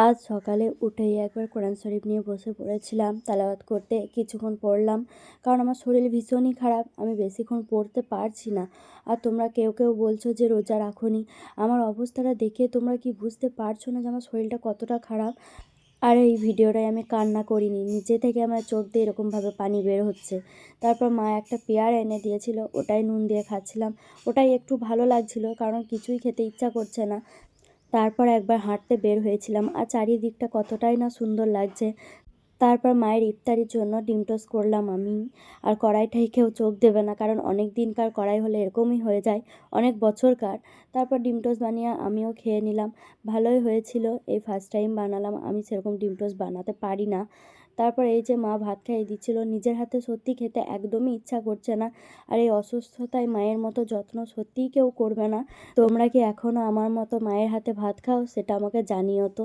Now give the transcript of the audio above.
আজ সকালে উঠেই একবার কোরআন শরীফ নিয়ে বসে পড়েছিলাম তেলাওয়াত করতে। কিছুক্ষণ পড়লাম, কারণ আমার শরীর ভীষণই খারাপ, আমি বেশিক্ষণ পড়তে পারছি না। আর তোমরা কেউ কেউ বলছো যে রোজা রাখোনি। আমার অবস্থাটা দেখে তোমরা কি বুঝতে পারছো না যে আমার শরীরটা কতটা খারাপ? আর এই ভিডিওটায় আমি কান্না করিনি, নিজে থেকে আমার চোখ দিয়ে এরকমভাবে পানি বের হচ্ছে। তারপর মা একটা পেয়ারা এনে দিয়েছিল, ওটাই নুন দিয়ে খাচ্ছিলাম। ওটাই একটু ভালো লাগছিল, কারণ কিছুই খেতে ইচ্ছা করছে না। তারপর একবার হাঁটতে বের হয়েছিলাম, আর চারিদিকটা কতটাই না সুন্দর লাগছে। তারপর মায়ের ইফতারির জন্য ডিম টোস্ট করলাম আমি। আর কড়াইটাই কেউ চোখ দেবে না, কারণ অনেক দিনকার কড়াই হলে এরকমই হয়ে যায়, অনেক বছরকার। তারপর ডিম টোস্ট বানিয়ে আমিও খেয়ে নিলাম। ভালোই হয়েছিল, এই ফার্স্ট টাইম বানালাম, আমি সেরকম ডিম টোস্ট বানাতে পারি না। তারপর এই যে মা ভাত খাইয়ে দিচ্ছিল, নিজের হাতে সত্যি খেতে একদমই ইচ্ছা করছে না। আর এই অসুস্থতায় মায়ের মতো যত্ন সত্যিই কেউ করবে না। তোমরা কি এখনও আমার মতো মায়ের হাতে ভাত খাও? সেটা আমাকে জানিও তো।